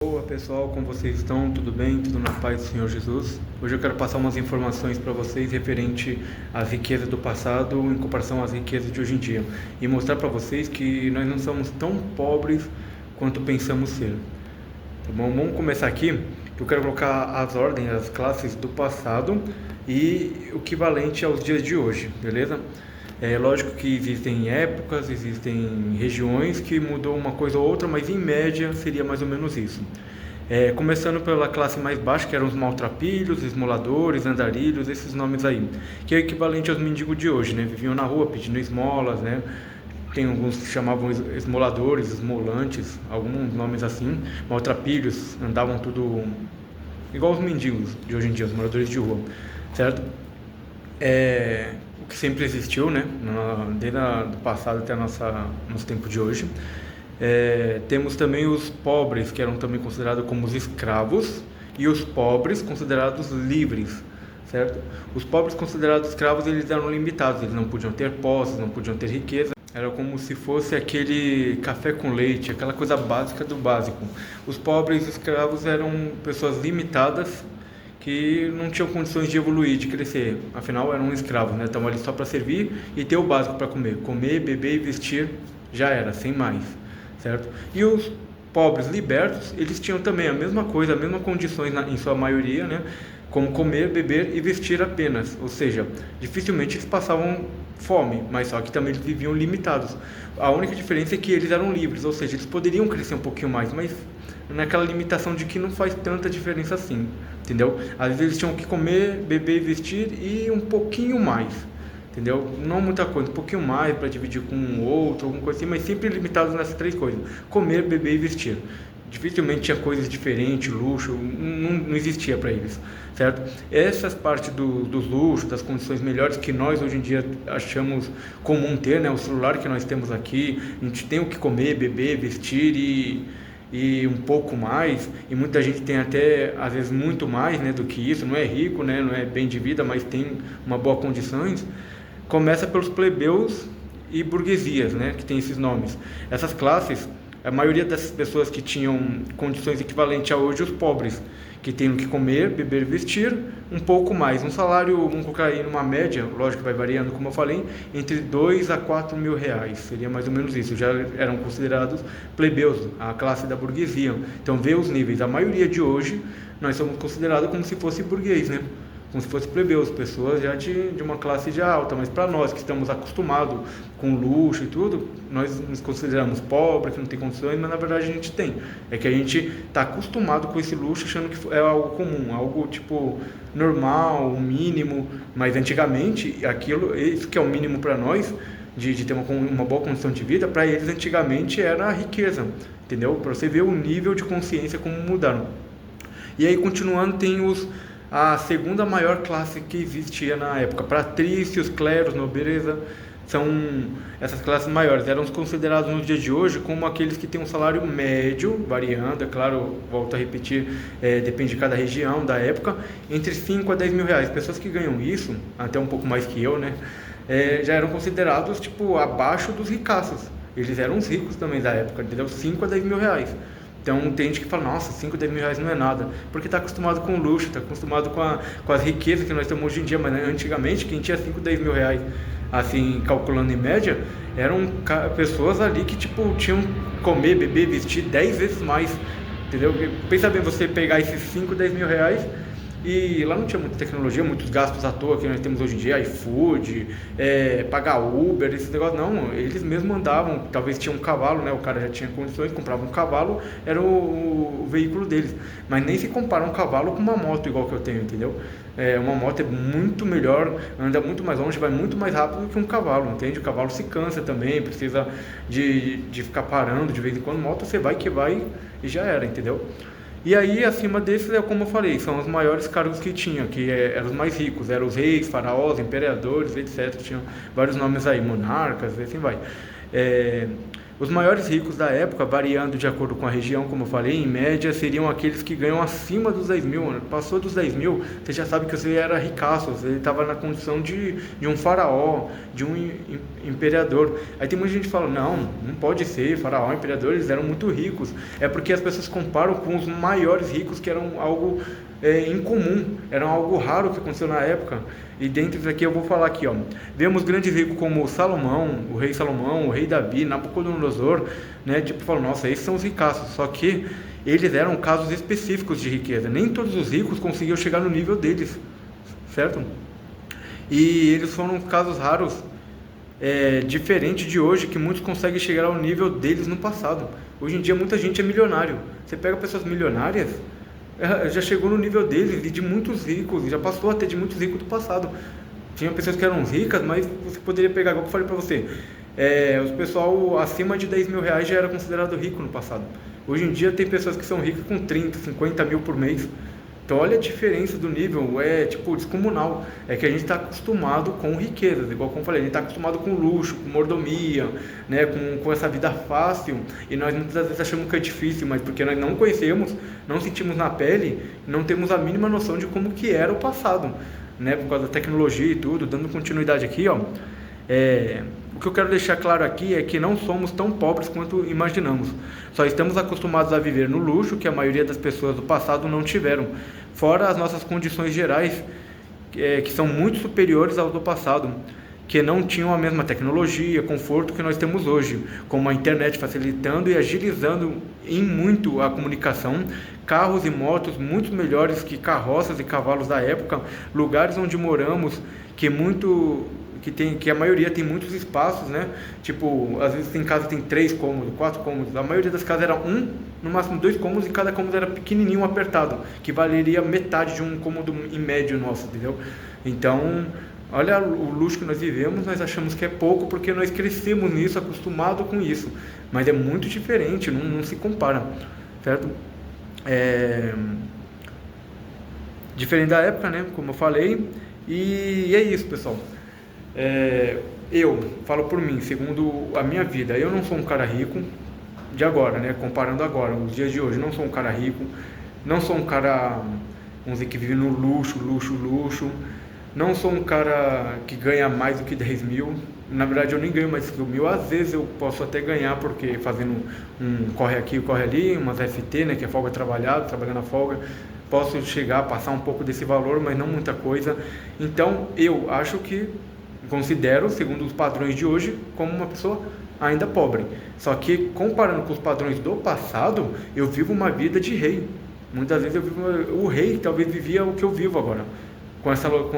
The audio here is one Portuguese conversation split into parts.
Boa pessoal, como vocês estão? Tudo bem? Tudo na paz do Senhor Jesus? Hoje eu quero passar umas informações para vocês referente às riquezas do passado em comparação às riquezas de hoje em dia e mostrar para vocês que nós não somos tão pobres quanto pensamos ser. Tá bom? Vamos começar aqui, que eu quero colocar as ordens, as classes do passado e o equivalente aos dias de hoje, beleza? É lógico que existem épocas, existem regiões que mudou uma coisa ou outra, mas em média seria mais ou menos isso. Começando pela classe mais baixa, que eram os maltrapilhos, esmoladores, andarilhos, esses nomes aí, que é o equivalente aos mendigos de hoje, né? Viviam na rua pedindo esmolas, né? Tem alguns que chamavam esmoladores, esmolantes, alguns nomes assim. Maltrapilhos, andavam tudo igual os mendigos de hoje em dia, os moradores de rua, certo? O que sempre existiu, né? Desde o passado até nosso tempo de hoje. Temos também os pobres, que eram também considerados como os escravos, e os pobres considerados livres, certo? Os pobres considerados escravos, eles eram limitados, eles não podiam ter posses, não podiam ter riqueza. Era como se fosse aquele café com leite, aquela coisa básica do básico. Os pobres escravos eram pessoas limitadas que não tinham condições de evoluir, de crescer. Afinal, eram escravos, né? Estavam ali só para servir e ter o básico para comer. Comer, beber e vestir, já era, sem mais, certo? E os pobres libertos, eles tinham também a mesma coisa, as mesmas condições em sua maioria, né? Como comer, beber e vestir apenas. Ou seja, dificilmente eles passavam fome, mas só que também eles viviam limitados. A única diferença é que eles eram livres, ou seja, eles poderiam crescer um pouquinho mais, mas naquela limitação de que não faz tanta diferença assim, entendeu? Às vezes eles tinham que comer, beber e vestir e um pouquinho mais, entendeu? Não muita coisa, um pouquinho mais para dividir com um outro, alguma coisa assim, mas sempre limitados nessas três coisas: comer, beber e vestir. Dificilmente tinha coisas diferentes, luxo, não existia para eles, certo? Essas partes dos luxos, das condições melhores que nós hoje em dia achamos comum ter, né? O celular que nós temos aqui, a gente tem o que comer, beber, vestir e um pouco mais, e muita gente tem até às vezes muito mais, né, do que isso. Não é rico, né, não é bem de vida, mas tem uma boa condições. Começa pelos plebeus e burguesias, né, que tem esses nomes. Essas classes, a maioria dessas pessoas que tinham condições equivalentes a hoje os pobres, que têm o que comer, beber e vestir, um pouco mais. Um salário, vamos colocar aí numa média, lógico que vai variando, como eu falei, entre 2 a 4 mil reais, seria mais ou menos isso. Já eram considerados plebeus, a classe da burguesia. Então vê os níveis. A maioria de hoje, nós somos considerados como se fosse burguês, né? Como se fosse plebeus, pessoas já de uma classe já alta, mas para nós que estamos acostumados com luxo e tudo, nós nos consideramos pobres, que não tem condições, mas na verdade a gente tem. É que a gente está acostumado com esse luxo, achando que é algo comum, algo tipo normal, mínimo, mas antigamente isso que é o mínimo para nós, de ter uma boa condição de vida, para eles antigamente era a riqueza, entendeu? Para você ver o nível de consciência como mudaram. E aí, continuando, tem a segunda maior classe que existia na época: patrícios, cleros, nobreza. São essas classes maiores, eram considerados nos dias de hoje como aqueles que têm um salário médio, variando, é claro, volto a repetir, depende de cada região, da época, entre 5 a 10 mil reais. Pessoas que ganham isso, até um pouco mais que eu, né, já eram considerados tipo abaixo dos ricaços. Eles eram os ricos também da época, entendeu? 5 a 10 mil reais. Então tem gente que fala: nossa, 5, 10 mil reais não é nada, porque está acostumado com o luxo, está acostumado com as riquezas que nós temos hoje em dia. Mas antigamente, quem tinha 5, 10 mil reais, assim, calculando em média, eram pessoas ali que tipo tinham que comer, beber, vestir 10 vezes mais, entendeu? Pensa bem, você pegar esses 5, 10 mil reais, e lá não tinha muita tecnologia, muitos gastos à toa que nós temos hoje em dia, iFood, pagar Uber, esse negócio. Não, eles mesmos andavam, talvez tinha um cavalo, né? O cara já tinha condições, comprava um cavalo, era o veículo deles. Mas nem se compara um cavalo com uma moto igual que eu tenho, entendeu? Uma moto é muito melhor, anda muito mais longe, vai muito mais rápido que um cavalo, entende? O cavalo se cansa também, precisa de ficar parando de vez em quando. Moto você vai que vai e já era, entendeu? E aí, acima desses, como eu falei, são os maiores cargos que tinha, que eram os mais ricos, eram os reis, faraós, imperadores, etc. Tinham vários nomes aí, monarcas, e assim vai. Os maiores ricos da época, variando de acordo com a região, como eu falei, em média seriam aqueles que ganham acima dos 10 mil. Passou dos 10 mil, você já sabe que você era ricaço, você estava na condição de um faraó, de um imperador. Aí tem muita gente que fala, não pode ser, faraó, imperador, eles eram muito ricos. É porque as pessoas comparam com os maiores ricos, que eram algo incomum, era algo raro que aconteceu na época. E dentre aqui eu vou falar aqui, vemos grandes ricos como Salomão, o rei Davi, Nabucodonosor, né? Tipo, falam, nossa, esses são os ricaços. Só que eles eram casos específicos de riqueza. Nem todos os ricos conseguiam chegar no nível deles, certo? E eles foram casos raros, diferente de hoje, que muitos conseguem chegar ao nível deles no passado. Hoje em dia muita gente é milionário. Você pega pessoas milionárias, já chegou no nível deles e de muitos ricos, já passou até de muitos ricos do passado. Tinha pessoas que eram ricas, mas você poderia pegar, igual eu falei para você, o pessoal acima de 10 mil reais já era considerado rico no passado. Hoje em dia tem pessoas que são ricas com 30, 50 mil por mês. Então olha a diferença do nível, tipo descomunal. É que a gente está acostumado com riquezas, igual como eu falei, a gente está acostumado com luxo, com mordomia, né, com essa vida fácil, e nós muitas vezes achamos que é difícil, mas porque nós não conhecemos, não sentimos na pele, não temos a mínima noção de como que era o passado, né, por causa da tecnologia e tudo. Dando continuidade aqui, o que eu quero deixar claro aqui é que não somos tão pobres quanto imaginamos. Só estamos acostumados a viver no luxo que a maioria das pessoas do passado não tiveram, fora as nossas condições gerais, que são muito superiores ao do passado, que não tinham a mesma tecnologia, conforto que nós temos hoje, como a internet facilitando e agilizando em muito a comunicação, carros e motos muito melhores que carroças e cavalos da época, lugares onde moramos que a maioria tem muitos espaços, né? Tipo, às vezes tem casa que tem 3 cômodos, 4 cômodos. A maioria das casas era no máximo 2 cômodos, e cada cômodo era pequenininho, apertado, que valeria metade de um cômodo em médio nosso, entendeu? Então, olha o luxo que nós vivemos. Nós achamos que é pouco porque nós crescemos nisso, acostumado com isso, mas é muito diferente, não se compara, certo? Diferente da época, né? Como eu falei. E é isso, pessoal. Eu falo por mim, segundo a minha vida, eu não sou um cara rico de agora, né? Comparando agora, os dias de hoje, não sou um cara rico, não sou um cara, vamos dizer, que vive no luxo, não sou um cara que ganha mais do que 10 mil, na verdade eu nem ganho mais do que mil, às vezes eu posso até ganhar, porque fazendo um corre aqui, corre ali, umas FT, né, que é folga trabalhada, trabalhando na folga, posso chegar a passar um pouco desse valor, mas não muita coisa. Então eu acho que considero, segundo os padrões de hoje, como uma pessoa ainda pobre. Só que, comparando com os padrões do passado, eu vivo uma vida de rei. Muitas vezes o rei talvez vivia o que eu vivo agora, com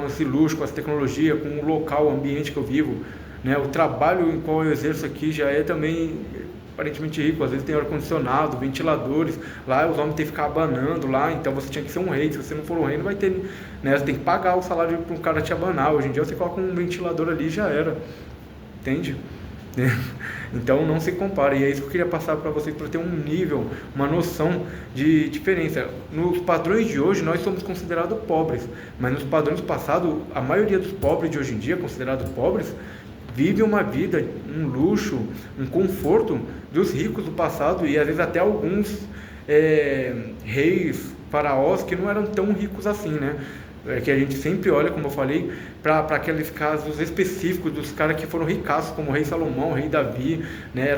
esse luxo, com essa tecnologia, com o local, o ambiente que eu vivo, né? O trabalho em qual eu exerço aqui já é também aparentemente rico. Às vezes tem ar-condicionado, ventiladores, lá os homens têm que ficar abanando lá, então você tinha que ser um rei. Se você não for um rei, não vai ter, né? Você tem que pagar o salário para um cara te abanar. Hoje em dia você coloca um ventilador ali e já era, entende? Então não se compara, e é isso que eu queria passar para vocês, para ter um nível, uma noção de diferença. Nos padrões de hoje nós somos considerados pobres, mas nos padrões do passado, a maioria dos pobres de hoje em dia, considerados pobres, vive uma vida, um luxo, um conforto dos ricos do passado, e às vezes até alguns reis, faraós que não eram tão ricos assim, né? Que a gente sempre olha, como eu falei, para aqueles casos específicos dos caras que foram ricaços, como o rei Salomão, o rei Davi, né?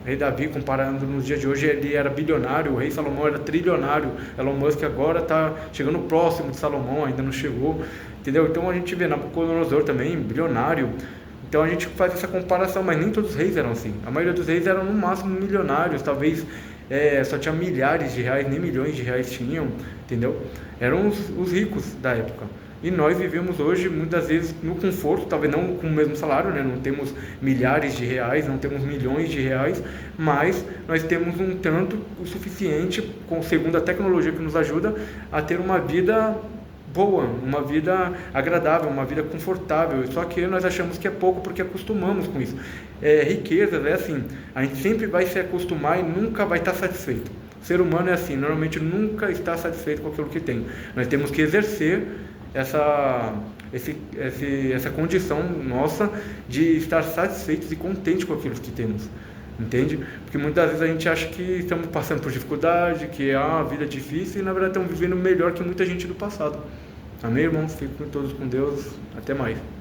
Rei Davi, comparando nos dias de hoje, ele era bilionário, o rei Salomão era trilionário. Elon Musk agora está chegando próximo de Salomão, ainda não chegou, entendeu? Então a gente vê Nabucodonosor também, bilionário. Então a gente faz essa comparação, mas nem todos os reis eram assim. A maioria dos reis eram no máximo milionários, talvez só tinha milhares de reais, nem milhões de reais tinham, entendeu? Eram os ricos da época. E nós vivemos hoje, muitas vezes, no conforto, talvez não com o mesmo salário, né? Não temos milhares de reais, não temos milhões de reais, mas nós temos um tanto o suficiente, segundo a tecnologia que nos ajuda, a ter uma vida boa, uma vida agradável, uma vida confortável. Só que nós achamos que é pouco porque acostumamos com isso. Riqueza é assim, a gente sempre vai se acostumar e nunca vai estar satisfeito. O ser humano é assim, normalmente nunca está satisfeito com aquilo que tem. Nós temos que exercer essa condição nossa de estar satisfeitos e contentes com aquilo que temos. entende? Porque muitas vezes a gente acha que estamos passando por dificuldade, que a vida é difícil, e na verdade estamos vivendo melhor que muita gente do passado. Amém, irmãos? Fiquem todos com Deus. Até mais.